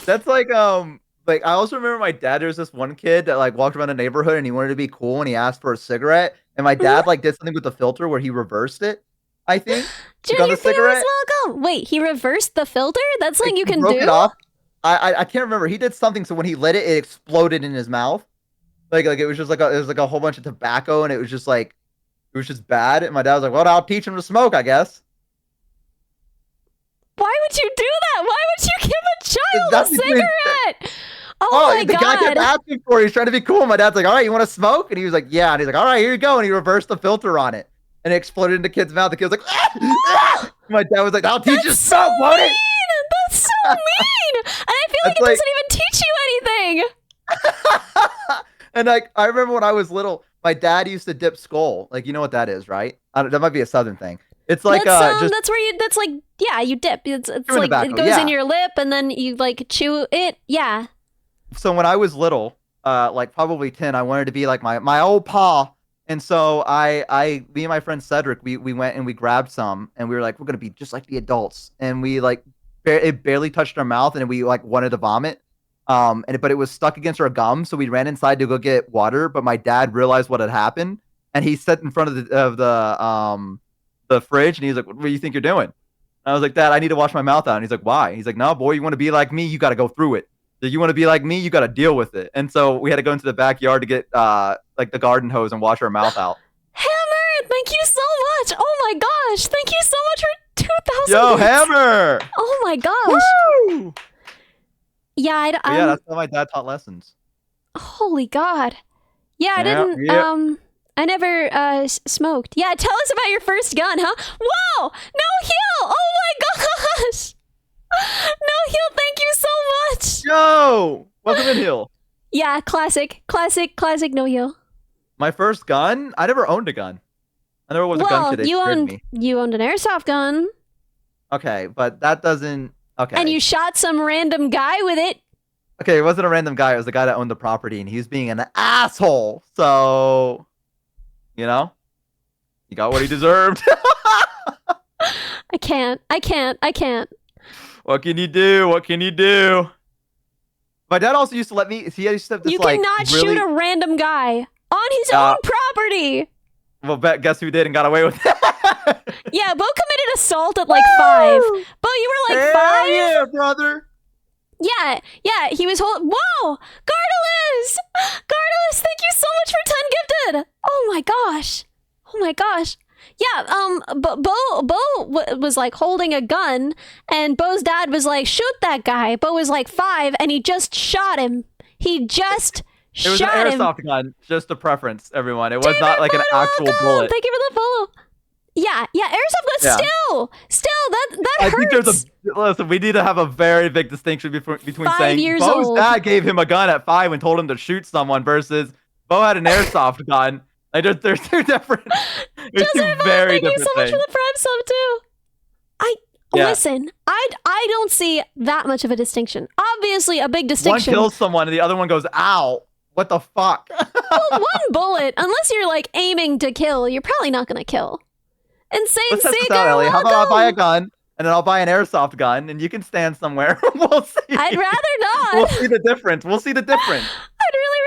That's like I also remember my dad. There was this one kid that like walked around the neighborhood and he wanted to be cool and he asked for a cigarette. And my dad like did something with the filter where he reversed it. I think like on Junior the Theo is cigarette. welcome. Wait, he reversed the filter? That's Like something you he can broke it do? off. I can't remember. He did something so when he lit it, it exploded in his mouth. Like it was just like it was like a whole bunch of tobacco and it was just like it was just bad. And my dad was like, "Well, I'll teach him to smoke, I guess." Why would you do that? Why would you give a child a That's between. cigarette? Oh Oh, my the guy kept god. asking for it. He's trying to be cool. My dad's like, "All right, you want to smoke?" And he was like, "Yeah." And he's like, "All right, here you go." And he reversed the filter on it, and it exploded into the kid's mouth. The kid was like, "Ah! Ah!" My dad was like, "I'll teach you That's so smoke, won't it?" mean. That's so mean. And I feel like That's it like, doesn't even teach you anything. and like I remember when I was little, my dad used to dip skull. Like you know what that is, right? That might be a southern thing. It's like just That's where that's like yeah, you dip. It's chewing like it tobacco. goes in Yeah. your lip and then you like chew it. Yeah. So when I was little, like probably 10, I wanted to be like my old pa. And so me and my friend Cedric, we went and we grabbed some and we were like, we're gonna be just like the adults. And we like it barely touched our mouth and we like wanted to vomit. But it was stuck against our gum, so we ran inside to go get water. But my dad realized what had happened, and he sat in front of the fridge, and he's like, "What do you think you're doing?" And I was like, "Dad, I need to wash my mouth out." And he's like, "Why?" He's like, "No, boy, you want to be like me, you got to go through it. You want to be like me, you got to deal with it." And so we had to go into the backyard to get like the garden hose and wash our mouth out. Hammer, thank you so much. Oh my gosh, thank you so much for 2,000 Yo, bits. Hammer! Oh my gosh. Woo! Yeah, Yeah, that's how my dad taught lessons. holy god. Yeah, I Yeah, didn't yeah. I never smoked. Yeah, tell us about your first gun, huh? Whoa! No heal! Oh my gosh! No heal, thank you so much. Yo, welcome in, Hill. Yeah, classic no heal. My first gun? I never owned a gun. I never was a gun Well, kid. They scared me. you owned an airsoft gun Okay, but that doesn't. Okay. and you shot some random guy with it. Okay, it wasn't a random guy. It was the guy that owned the property, and he was being an asshole. So, you know, he got what he deserved. I can't. What can you do? What can you do? My dad also used to let me. He used to have this You like cannot really. shoot a random guy on his own property. Well, guess who did and got away with it? Yeah, Bo committed assault at like 5. Bo, you were like Hell 5? yeah, brother. Yeah, he was Whoa! Gardalis! Gardalis, thank you so much for 10 gifted! Oh my gosh. Oh my gosh. Yeah, Bo was like holding a gun, and Bo's dad was like, shoot that guy. Bo was like 5, and he just shot him. He just It was an shot him. airsoft gun, just a preference, everyone. It was not like an actual bullet. Thank you for the follow. Yeah, airsoft gun. Still, that I hurts. think there's listen. We need to have a very big distinction between 5 saying years Bo's old. dad gave him a gun at 5 and told him to shoot someone versus Bo had an airsoft gun. Like there's two different. There's two Joseph, very thank you different so much things. for the prime sub too. Yeah. Listen. I don't see that much of a distinction. Obviously, a big One distinction. kills someone and the other one goes, "Ow! What the fuck?" Well, one bullet, unless you're like aiming to kill, you're probably not gonna kill. Insane Let's test this Seeker, out, Ellie. How about I buy a welcome. gun and then I'll buy an airsoft gun and you can stand somewhere. We'll see. I'd rather not. We'll see the difference. We'll see the difference. I'd really